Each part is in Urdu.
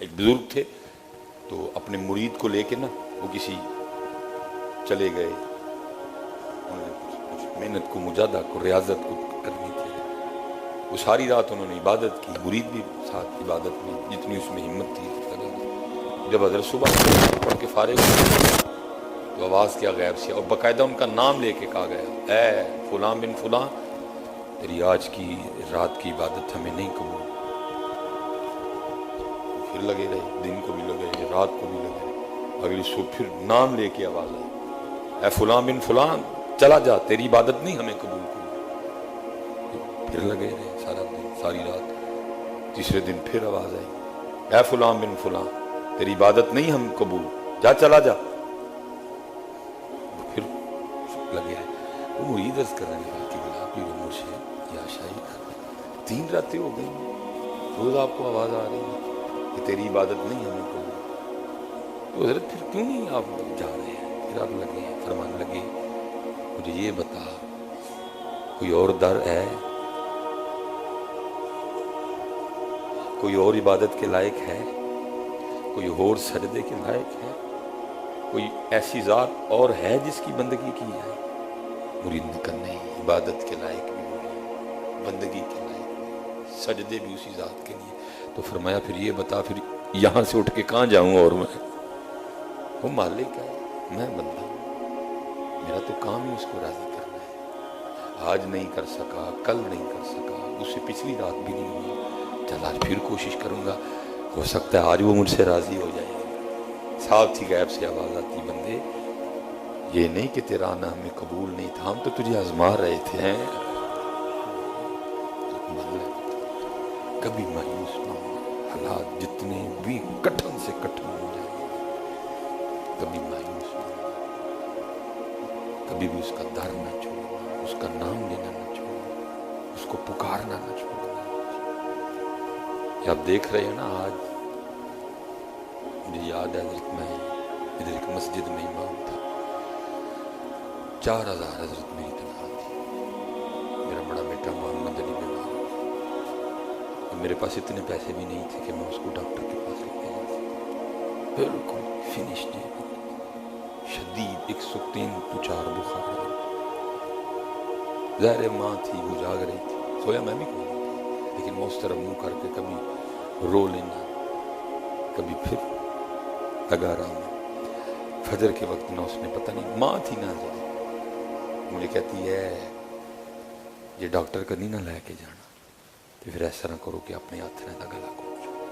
ایک بزرگ تھے تو اپنے مرید کو لے کے نا وہ کسی چلے گئے، انہوں نے کچھ محنت کو، مجاہدہ کو، ریاضت کو کرنی تھی، وہ ساری رات انہوں نے عبادت کی، مرید بھی ساتھ عبادت میں جتنی اس میں ہمت تھی لگا دی۔ جب حضرت صبح پڑھ کے فارغ ہوئے تو آواز کیا غیب سے، اور باقاعدہ ان کا نام لے کے کہا گیا، اے فلاں بن فلاں، تیری آج کی رات کی عبادت ہمیں نہیں قبول۔ پھر لگے رہے، دن کو بھی لگے رہے، رات کو بھی لگے رہے، اگلی صبح پھر نام لے کے آواز آئی، اے فلاں بن فلاں چلا جا، تیری عبادت نہیں ہمیں قبول کی۔ پھر لگے رہے سارا دن ساری رات، تیسرے دن پھر آواز آئی، اے فلاں بن فلاں تیری عبادت نہیں ہم قبول، جا چلا جا۔ پھر لگے رہے، وہ مرید عرض کر رہے ہیں کہ بلا پیر مرشد یا شاہی 3 راتیں ہو گئی، روز آپ کو آواز آ رہی ہے کہ تیری عبادت نہیں ہمیں قبول، تو حضرت پھر کیوں نہیں آپ جا رہے ہیں؟ پھر آپ لگے فرمانے لگے، مجھے یہ بتا کوئی اور در ہے، کوئی اور عبادت کے لائق ہے، کوئی اور سجدے کے لائق ہے، کوئی ایسی ذات اور ہے جس کی بندگی کی جائے؟ مرید نے کہا نہیں، عبادت کے لائق بھی وہی، بندگی کے لائق بھی، سجدے بھی اسی ذات کے لیے۔ تو فرمایا پھر یہ بتا، پھر یہاں سے اٹھ کے کہاں جاؤں؟ اور میں، وہ مالک ہے، میں بندہ ہوں، میرا تو کام ہی اس کو راضی کرنا ہے۔ آج نہیں کر سکا، کل نہیں کر سکا، اس سے پچھلی رات بھی نہیں ہوئی، چل آج پھر کوشش کروں گا، ہو سکتا ہے آج وہ مجھ سے راضی ہو جائے۔ ساتھ ہی غیب سے آواز آتی، بندے یہ نہیں کہ تیرا آنا ہمیں قبول نہیں تھا، ہم تو تجھے آزما رہے تھے۔ کبھی مایوس نہ ہو، حالات جتنے بھی کٹھن سے کٹھن ہو جائیں، کبھی مایوس نہ ہو، کبھی بھی اس کا در نہ چھوڑنا، اس کا نام لینا نہ چھوڑنا، اس کو پکارنا نہ چھوڑنا۔ یہ آپ دیکھ رہے ہیں نا، آج مجھے یاد ہے حضرت میں ادھر ایک مسجد میں امام تھا، 4000 حضرت میری تنخواہ تھی، میرا بڑا بیٹا محمد علی بیمار ہو گیا، میرے پاس اتنے پیسے بھی نہیں تھے کہ میں اس کو ڈاکٹر کے پاس لے کے جا سکتا، بالکل فنشڈ ہے، شدید 103.4 بخار ہے، ظاہر ماں تھی وہ جاگ رہی تھی، سویا میں بھی کوئی نہیں تھا، لیکن میں اس طرح منہ کر کے کبھی رو لینا، کبھی پھر لگا رہا ہوں۔ فجر کے وقت نہ اس نے پتہ نہیں، ماں تھی نہ جائے، مجھے کہتی ہے یہ ڈاکٹر کا نہیں نہ لے کے جانا، تو پھر ایسا نہ کرو کہ اپنے ہاتھ رہتا گلا کو چھوڑو۔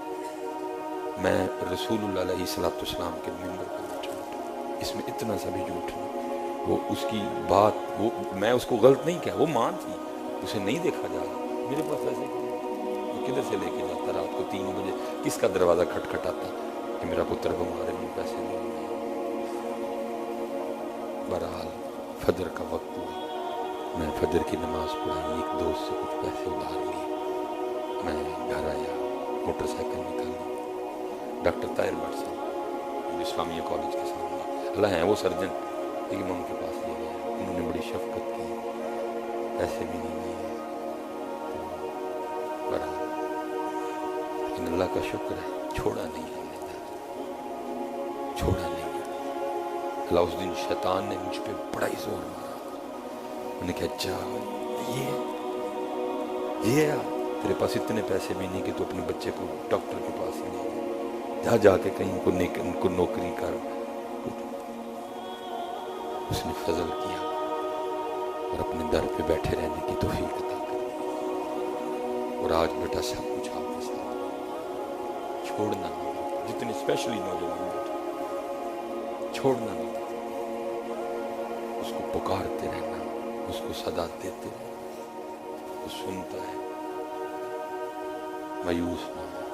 میں رسول اللہ علیہ السلام کے ممبر پر جھوٹ، اس میں اتنا سا بھی جھوٹ نہیں، وہ اس کی بات، وہ میں اس کو غلط نہیں کہا، وہ ماں تھی، اسے نہیں دیکھا جا رہا، میرے پاس ایسے کدھر سے لے کے جاتا رات کو 3 بجے، کس کا دروازہ کھٹکھٹاتا کہ میرا پتر بیمار ہے، مجھے پیسے نہیں ہوئے۔ بہرحال فجر کا وقت ہوا، میں فجر کی نماز پڑھائی، ایک دوست سے کچھ پیسے ادھار لیے، میں گھر آیا، موٹر سائیکل نکالی، ڈاکٹر طاہر بٹ صاحب اسلامیہ کالج کے سامنے، اللہ ہیں وہ سرجن، لیکن میں ان کے پاس لے گیا، انہوں نے بڑی شفقت کی، پیسے بھی نہیں دیے، بہرحال لیکن اللہ کا شکر ہے چھوڑا نہیں ہم نے، چھوڑا نہیں۔ اللہ اس دن شیطان نے مجھ پہ بڑا ہی زور مارا، میں نے کہا اچھا یہ تیرے پاس اتنے پیسے بھی نہیں کہ تو اپنے بچے کو ڈاکٹر کے پاس ہی لے جا کے کہیں ان کو نوکری کر۔ اس نے فضل کیا اور اپنے در پہ بیٹھے رہنے کی توفیق عطا کر دی، اور آج بیٹا سب کچھ آپ کے ساتھ، چھوڑنا نہیں، جتنے اسپیشلی نوجوان بیٹھے چھوڑنا نہیں، اس کو پکارتے رہنا، اس کو صدا دیتے رہنا، وہ سنتا ہے، مایوس نہ ہو،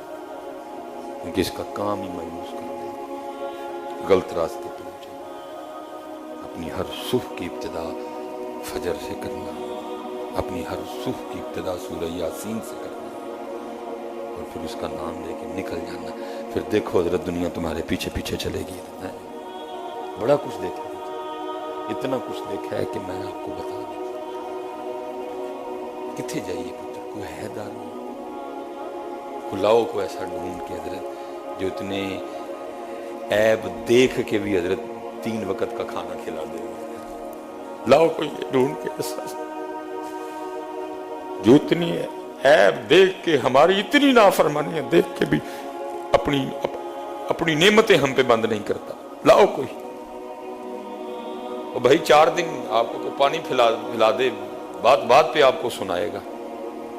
کیونکہ اس کا کام ہی مایوس کر دے، غلط راستے پہ نہ جائے۔ اپنی ہر صبح کی ابتدا فجر سے کرنا، اپنی ہر صبح کی ابتدا سورہ یاسین سے کرنا، اور پھر اس کا نام لے کے نکل جانا، پھر دیکھو حضرت دنیا تمہارے پیچھے پیچھے چلے گی۔ بڑا کچھ دیکھا ہے، اتنا کچھ دیکھا ہے کہ میں آپ کو بتا دوں، کتنے جائیے پتر، کوئی ہے دار کو لاؤ، کو ایسا ڈھونڈ کے حضرت جو اتنے عیب دیکھ کے بھی حضرت 3 وقت کا کھانا کھلا دے گا. لاؤ کوئی ڈھونڈ کے ایسا جو اتنی عیب دیکھ کے ہماری اتنی نافرمانیاں دیکھ کے بھی اپنی نعمتیں ہم پہ بند نہیں کرتا. لاؤ کوئی. اور بھائی 4 دن آپ کو پانی پھلا دے، بات پہ آپ کو سنائے گا.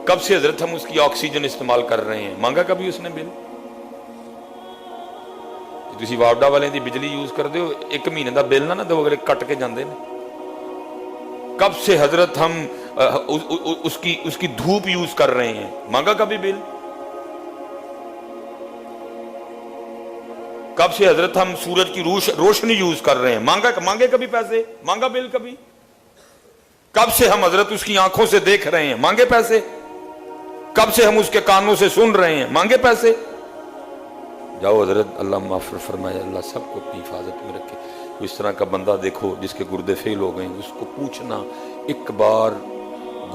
کب سے حضرت ہم اس کی آکسیجن استعمال کر رہے ہیں؟ مانگا کبھی اس نے بل؟ تسی واڈا والے دی بجلی یوز کر دے ہو، 1 مہینے دا بل نہ دو، اگلے کٹ کے جاندے نے. کب سے حضرت ہم اس کی دھوپ یوز کر رہے ہیں؟ مانگا کبھی بل؟ کب سے حضرت ہم سورج کی روشنی یوز کر رہے ہیں؟ مانگے کبھی پیسے؟ مانگا بل کبھی؟ کب سے ہم حضرت اس کی آنکھوں سے دیکھ رہے ہیں؟ مانگے پیسے؟ کب سے ہم اس کے کانوں سے سن رہے ہیں؟ مانگے پیسے؟ جاؤ حضرت اللہ معاف فرمائے، اللہ سب کو اپنی حفاظت میں رکھے. اس طرح کا بندہ دیکھو جس کے گردے فیل ہو گئے، اس کو پوچھنا ایک بار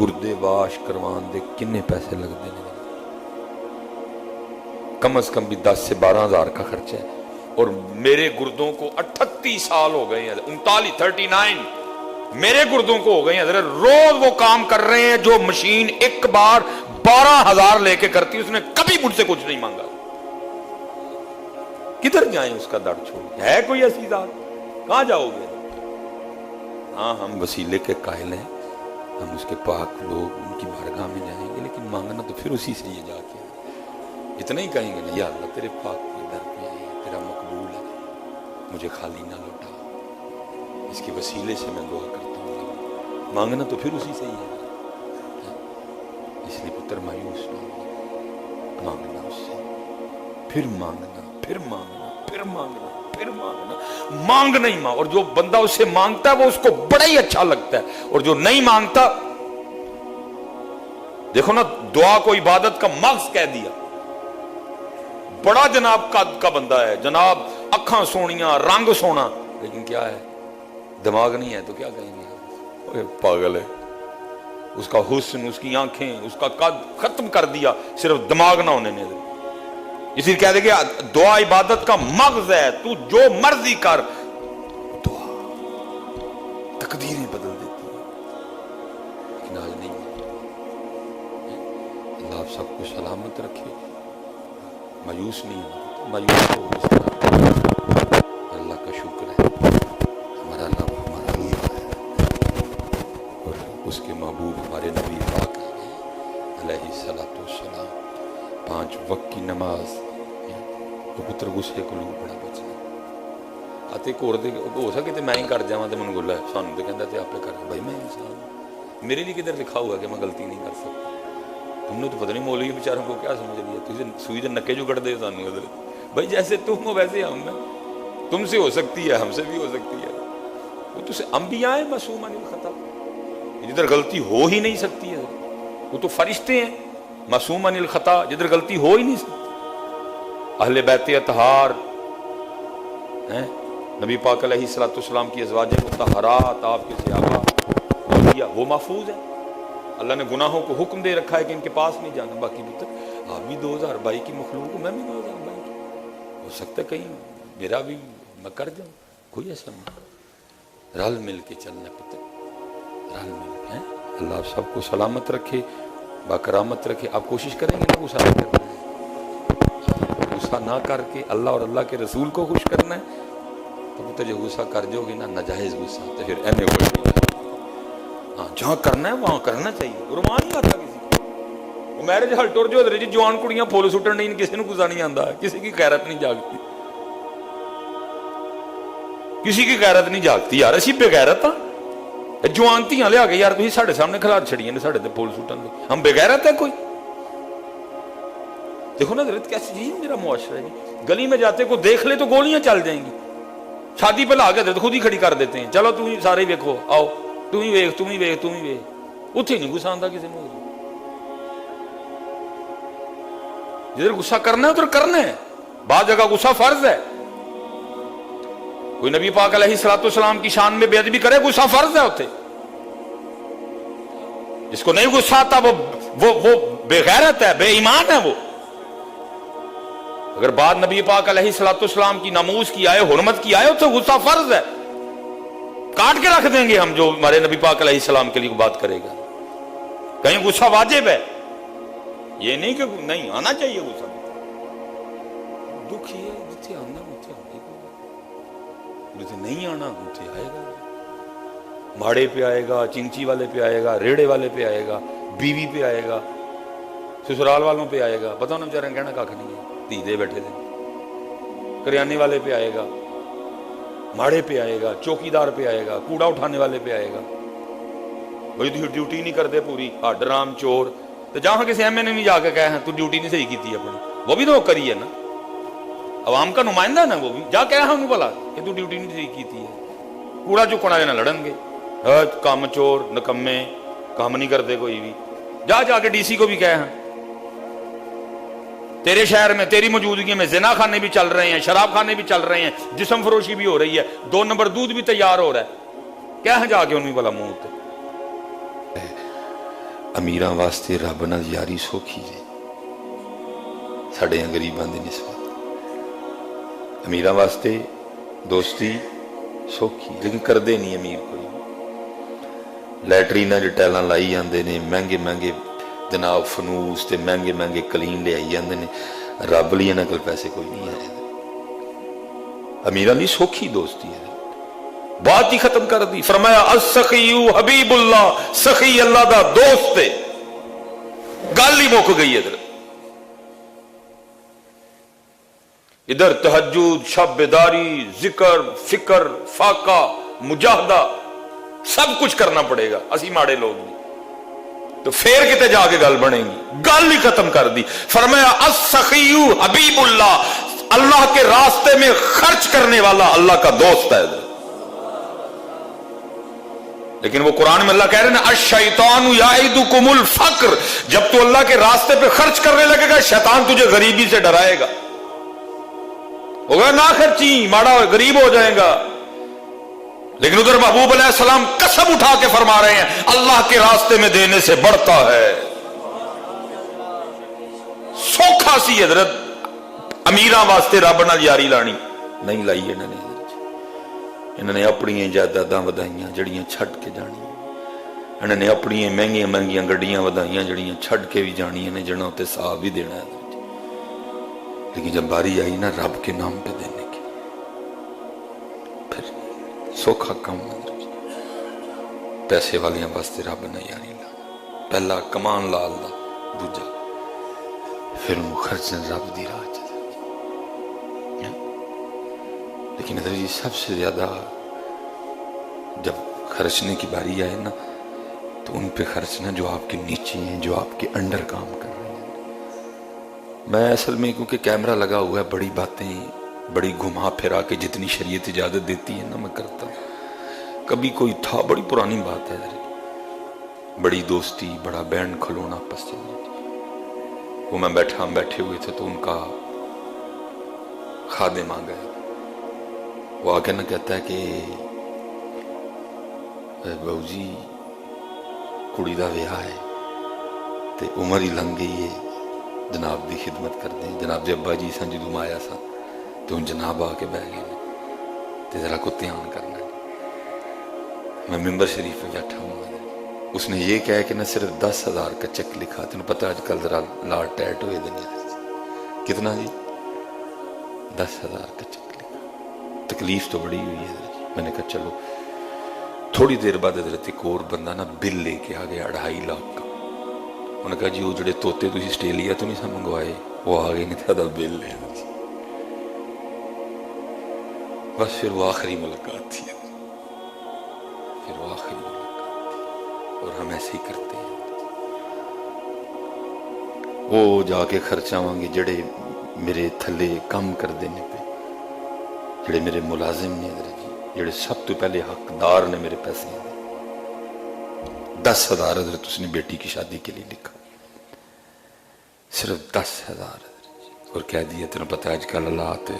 گردے واش کروان دے کنے پیسے لگ دینے، کم از کم بھی 10 سے 12 ہزار کا خرچہ ہے. اور میرے گردوں کو 38 سال ہو گئے ہیں، 39 میرے گردوں کو ہو گئے ہیں حضرت. روز وہ کام کر رہے ہیں جو مشین ایک بار 12,000 لے کے کرتی. اس نے کبھی مجھ سے کچھ نہیں مانگا. کدھر جائیں اس کا در چھوڑ؟ ہے کوئی ایسی ذات؟ کہاں جاؤ گے؟ ہاں ہم وسیلے کے قائل ہیں، ہم اس کے پاک لوگ ان کی بارگاہ میں جائیں گے، لیکن مانگنا تو پھر اسی سے یہ جا کے اتنا ہی کہیں گے نا، یا اللہ تیرے پاک کے در پہ آئے، تیرا مقبول ہے، مجھے خالی نہ لوٹا، اس کے وسیلے سے میں دعا کرتا ہوں. مانگنا تو پھر اسی سے ہی ہے. اس لیے پتر مایوس نہ ہو، مانگنا اس سے، پھر مانگنا، پھر مانگنا، پھر مانگنا، پھر مانگنا. مانگنا ہی مانگ. اور جو بندہ اس سے مانگتا ہے وہ اس کو بڑا ہی اچھا لگتا ہے، اور جو نہیں مانگتا، دیکھو نا دعا کو عبادت کا مغز کہہ دیا. بڑا جناب کا بندہ ہے، جناب اکھاں سونیاں، رنگ سونا، لیکن کیا ہے؟ دماغ نہیں ہے تو کیا کہیں گے؟ پاگل ہے. اس کا حسن، اس کی آنکھیں، اس کا قد ختم کر دیا صرف دماغ نہ ہونے نے. اس لیے کہہ دے گا دعا عبادت کا مغز ہے، تو جو مرضی کر، دعا تقدیریں بدل دیتی ہے. لیکن آج نہیں. اللہ آپ سب کو سلامت رکھے، مایوس نہیں ہو. مایوس ہو اس طرح اللہ کا شکر ہے، ہمارا رب ہمارا اللہ ہے، اور اس کے محبوب ہمارے نبی پاک علیہ الصلوۃ والسلام. 5 وقت کی نماز. وہ پتر غصے کو لوگ بڑا بچنا آتے کو ہو سکے تو میں ہی کر جاواں تے من گلا ہے سانوں تے کہندا تے آپ کر. بھائی میں انسان، میرے لیے کدھر لکھا ہوا کہ میں غلطی نہیں کر سکتا؟ تم نے تو پتہ نہیں مولوی بیچاروں کو کیا سمجھ لیا. تجھے سوئی دے نکے جو کٹ دے سانوں حضرت. بھائی جیسے تم ہو ویسے ہم ہیں. تم سے ہو سکتی ہے، ہم سے بھی ہو سکتی ہے. وہ تو انبیاء ہیں معصوم عن الخطا، جدھر غلطی ہو ہی نہیں سکتی ہے. وہ تو فرشتے ہیں معصوم عن الخطا، جدھر غلطی ہو ہی نہیں سکتی. اہل بیت اطہار ہیں، نبی پاک علیہ الصلوۃ والسلام کی ازواج مطہرات، آپ کے صحابہ، وہ محفوظ ہے. اللہ نے گناہوں کو حکم دے رکھا ہے کہ ان کے پاس نہیں جانا. باقی پتر آپ بھی 2022 کی مخلوق ہوں، میں بھی 2022 کی. ہو سکتا ہے کہیں میرا بھی میں کر جاؤں، کوئی ایسا نہیں. رل مل کے چلنا پتر، رل مل کے. اللہ آپ سب کو سلامت رکھے، باکرامت رکھے. آپ کوشش کریں گے نا غصہ نہ کرنا ہے، غصہ نہ کر کے اللہ اور اللہ کے رسول کو خوش کرنا ہے. تو پتر جو غصہ کر جو گے نا ناجائز غصہ، تو پھر اینے کوئی نہیں. ہاں جہاں کرنا ہے وہاں کرنا چاہیے. رومان نہیں آتا کسی کو. وہ میرج ہال ٹور جو ادھر جی جوان کڑیاں پھول سٹن نہیں، کسی نے غصہ نہیں آتا. کسی کی غیرت نہیں جاگتی، کسی کی غیرت نہیں جاگتی. یار اسی بے غیرت ہاں. جوان تیاں لیا کے یار تھی ساڈے سامنے کھلار چھڑیاں نے ساڈے تے پھول سٹن دے. ہم بے غیرت ہے کوئی؟ دیکھو نا حضرت کیسی چیز میرا معاشرہ ہے. گلی میں جاتے کو دیکھ لے تو گولیاں چل جائیں گی. شادی پہ لا کے حضرت خود ہی کھڑی کر دیتے ہیں، چلو تم ہی سارے ویکھو، آؤ تم ہی ویکھ، تم ہی ویکھ، تم ہی ویکھ. اتنے نہیں غصہ آتا کسی نے. جدھر غصہ کرنا ہے ادھر کرنا ہے. بعض جگہ غصہ فرض ہے. کوئی نبی پاک علیہ الصلوۃ والسلام کی شان میں بے ادبی کرے، غصہ فرض ہے ہوتے. جس کو نہیں غصہ آتا وہ بے غیرت ہے، بے ایمان ہے. وہ اگر بات نبی پاک علیہ السلام کی ناموس کی آئے، حرمت کی آئے، تو غصہ فرض ہے، کاٹ کے رکھ دیں گے ہم جو ہمارے نبی پاک علیہ السلام کے لیے بات کرے گا. کہیں غصہ واجب ہے، یہ نہیں کہ نہیں آنا چاہیے غصہ. دکھ یہ جتنے آنا اتنے آئے گا، جتنے نہیں آنا اتنے آئے گا. ماڑے پہ آئے گا، چنچی والے پہ آئے گا، ریڑے والے پہ آئے گا، بیوی پہ آئے گا، سسرال والوں پہ آئے گا. پتہ انہیں بیچارے کہنا کھ نہیں ہے، دھی دے بیٹھے تھے. کریانے والے پہ آئے گا، ماڑے پہ آئے گا، چوکی دار پہ آئے گا، کوڑا اٹھانے والے پہ آئے گا. بھائی ڈیوٹی نہیں کرتے پوری، ہڈ رام چور. تو جہاں کسی ایم اے نے بھی جا کے کہا ہے تو ڈیوٹی نہیں صحیح کی تھی اپنی، وہ بھی تو کری ہے نا، عوام کا نمائندہ ہے نا وہ بھی. جا کہا انہوں بلا کہ تو ڈیوٹی نہیں صحیح کی تھی. کوڑا چکنا دینا لڑن گے، کام چور نکمے، کام نہیں کرتے کوئی بھی. جا کے ڈی سی کو بھی کہے ہیں تیرے شہر میں تیری موجودگی میں زنا خانے بھی چل رہے ہیں، شراب خانے بھی چل رہے ہیں، جسم فروشی بھی ہو رہی ہے، 2 نمبر دودھ بھی تیار ہو رہا ہے. کیا ہے جا کے انہوں بلا منہ تے. امیراں واسطے رب نال یاری سوکھی جے، ساڈے غریباں دی نسبت. امیراں واسطے دوستی سوکھی، لیکن کردے نہیں امیر کوئی. لیٹریناں جو ٹائلاں لائی جاندے نے، مہنگے مہنگے جناب فنوس تے مہنگے مہنگے کلین لے آئی جاندے نے. رب لئی انہاں کول پیسے کوئی نہیں ہے. امیراں دی سوکھی دوستی ہے. بات ہی ختم کر دی. فرمایا السخی حبیب اللہ، سخی اللہ دا دوست ہے. گل ہی مک گئی. ادھر تہجد، شب بیداری، ذکر، فکر، فاقہ، مجاہدہ سب کچھ کرنا پڑے گا. اسی ماڑے لوگ بھی تو پھر کتے جا کے گل بنے گی. گل ہی ختم کر دی. فرمایا السخی حبیب اللہ، اللہ کے راستے میں خرچ کرنے والا اللہ کا دوست ہے. لیکن وہ قرآن میں اللہ کہہ رہے ہیں الشیطان یعدکم الفقر، جب تو اللہ کے راستے پہ خرچ کرنے لگے گا شیطان تجھے غریبی سے ڈرائے گا. ہوگا نہ خرچی، ماڑا غریب ہو جائے گا. لیکن ادھر محبوب علیہ السلام قسم اٹھا کے فرما رہے ہیں اللہ کے راستے میں دینے سے بڑھتا ہے. سوکھا سی حضرت امیراں واسطے رب نال یاری لانی نہیں لائی. انہوں نے اپنی جائیداداں ودائیاں جڑیاں چھڈ کے جانی. انہوں نے اپنی مہنگیاں مہنگیاں گڈیاں ودائیاں جڑیاں چھڈ کے بھی جانی نے، جنہوں تے صاحب بھی دینا ہے. لیکن جب باری آئی نا رب کے نام پہ دینے کی، پھر سوکھا کم. پیسے والیاں واسطے رب نے یاری لا. پہلا کمان لال دا، دوجا پھر انہوں خرچن رب دی راہ. لیکن حضرت جی سب سے زیادہ جب خرچنے کی باری آئے نا تو ان پہ خرچنا جو آپ کے نیچے ہیں، جو آپ کے انڈر کام کر رہے ہیں. میں اصل میں کیونکہ کیمرہ لگا ہوا ہے، بڑی باتیں بڑی گھما پھرا کے جتنی شریعت اجازت دیتی ہے نا میں کرتا ہوں. کبھی کوئی تھا، بڑی پرانی بات ہے حضرت، بڑی دوستی، بڑا بینڈ کھلونا پس چل. وہ میں بیٹھا، ہم بیٹھے ہوئے تھے تو ان کا خادم آ گیا. وہ آگے نہ کہتا ہے کہ بہو جی کڑی دا ویاہ ہے تے عمر ہی لنگ گئی ہے، جناب دی خدمت کر دیں. جناب دے ابا جی سن جدوں آیا سا تو ان جناب آ کے بہ گئے تے ذرا کو دھیان کرنا ہے. میں ممبر شریف پہ بیٹھا ہوں. اس نے یہ کہا کہ نہ صرف 10,000 کا چیک لکھا. تمہیں پتہ آج کل ذرا لاڑ ٹیٹ ہوئے دن. کتنا جی؟ 10,000 کا چیک. تکلیف تو بڑی ہوئی ہے. میں نے کہا چلو. تھوڑی دیر بعد حضرت ایک اور بندہ نا بل لے کے آ گیا 2.5 لاکھ کا. انہوں نے کہا جی وہ جڑے توتے تھی آسٹریلیا تو نہیں سا منگوائے، وہ آ گئے نہیں تھا بل لے. بس پھر وہ آخری ملاقات تھی. پھر وہ آخری ملاقات، اور ہم ایسے ہی کرتے ہیں. وہ جا کے خرچاواں گے جڑے میرے تھلے کم کر دینے پہ، جڑے میرے ملازم نے حضرت جی، جڑے سب تو پہلے حقدار نے میرے پیسے ہیں. 10,000 حضرت اس نے بیٹی کی شادی کے لیے لکھا، صرف 10,000 حضرت جی. اور کہہ دیا تمہیں پتہ آج کل حالات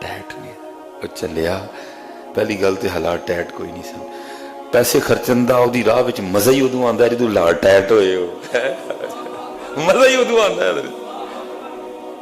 ٹیٹ نہیں. اور چلیا پہلی گل تو حالات ٹیٹ کوئی نہیں سن. پیسے خرچن دا دی راہ وچ مزہ ہی ادو آندا ہے جدوں لاڑ ٹیٹ ہوئے ہو. مزہ ہی ادو آندا ہے.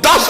10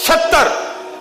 70,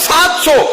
700,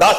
10।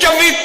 24